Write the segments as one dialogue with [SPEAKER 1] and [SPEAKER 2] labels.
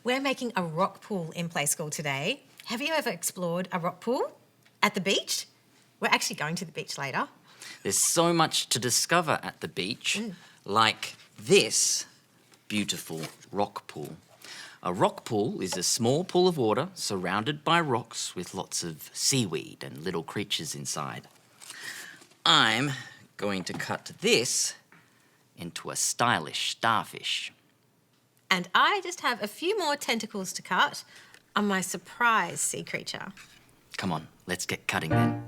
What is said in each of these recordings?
[SPEAKER 1] We're making a rock pool in Play School today. Have you ever explored a rock pool at the beach? We're actually going to the beach later.
[SPEAKER 2] There's so much to discover at the beach, like this beautiful rock pool. A rock pool is a small pool of water surrounded by rocks with lots of seaweed and little creatures inside. I'm going to cut this into a stylish starfish.
[SPEAKER 1] And I just have a few more tentacles to cut on my surprise sea creature.
[SPEAKER 2] Come on, let's get cutting then.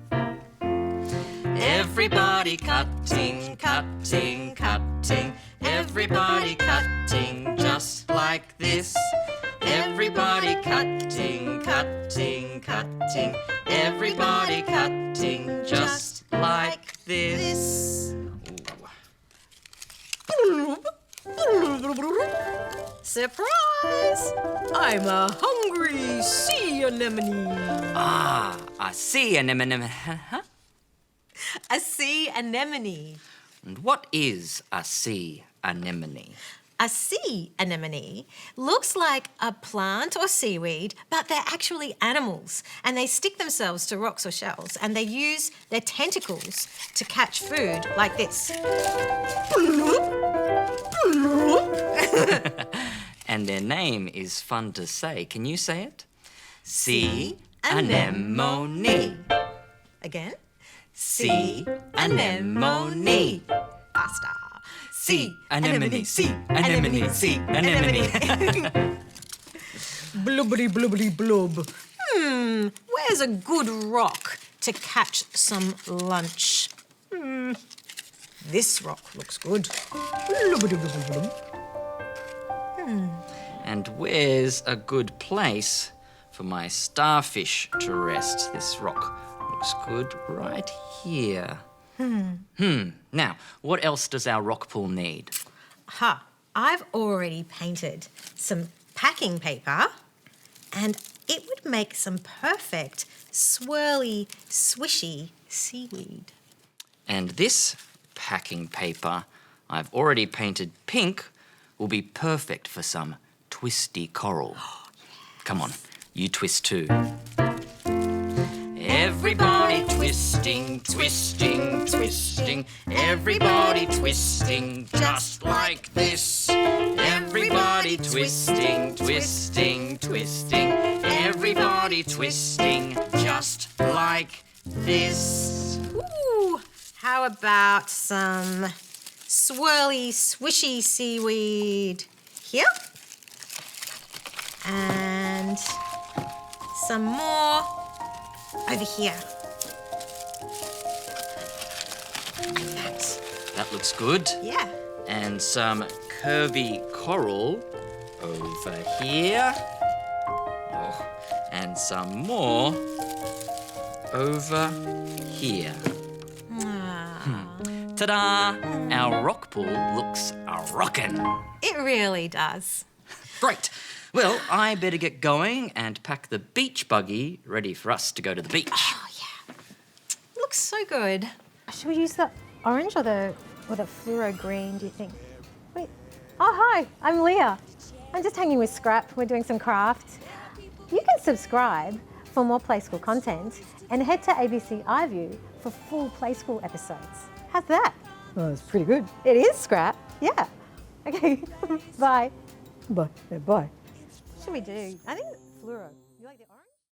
[SPEAKER 2] Everybody cutting, cutting, cutting. Everybody cutting just like this. Everybody cutting, cutting, cutting. Everybody cutting just like this.
[SPEAKER 1] Surprise! I'm a hungry sea anemone.
[SPEAKER 2] Ah, a sea anemone.
[SPEAKER 1] A sea anemone.
[SPEAKER 2] And what is a sea anemone?
[SPEAKER 1] A sea anemone looks like a plant or seaweed, but they're actually animals, and they stick themselves to rocks or shells, and they use their tentacles to catch food like this.
[SPEAKER 2] And their name is fun to say. Can you say it? Sea anemone.
[SPEAKER 1] Again.
[SPEAKER 2] Sea anemone.
[SPEAKER 1] Faster.
[SPEAKER 2] Sea anemone, sea anemone, sea anemone.
[SPEAKER 1] Blubbity blubbity blub. Where's a good rock to catch some lunch? This rock looks good. Blubbity blubbity blub.
[SPEAKER 2] And where's a good place for my starfish to rest? This rock looks good right here. Now, what else does our rock pool need?
[SPEAKER 1] I've already painted some packing paper, and it would make some perfect swirly, swishy seaweed.
[SPEAKER 2] And this packing paper I've already painted pink will be perfect for some twisty coral. Come on, you twist too. Everybody twisting, twisting, twisting. Everybody twisting just like this. Everybody twisting, twisting, twisting. Everybody twisting just like this.
[SPEAKER 1] Ooh, how about some swirly, swishy seaweed here? And some more over here. Like that.
[SPEAKER 2] That looks good.
[SPEAKER 1] Yeah.
[SPEAKER 2] And some curvy coral over here. Oh, and some more over here. Ta-da! Our rock pool looks a-rockin'.
[SPEAKER 1] It really does.
[SPEAKER 2] Great. Well, I better get going and pack the beach buggy ready for us to go to the beach.
[SPEAKER 1] Oh, yeah. Looks so good.
[SPEAKER 3] Should we use the orange or the fluoro green, do you think? Wait. Oh, hi, I'm Leah. I'm just hanging with Scrap. We're doing some crafts. You can subscribe for more Play School content and head to ABC iView for full Play School episodes. How's that? Oh, it's pretty good. It is, Scrap. Yeah. Okay, bye. Bye. Bye.
[SPEAKER 1] What should we do? I think fluoro. You like the orange?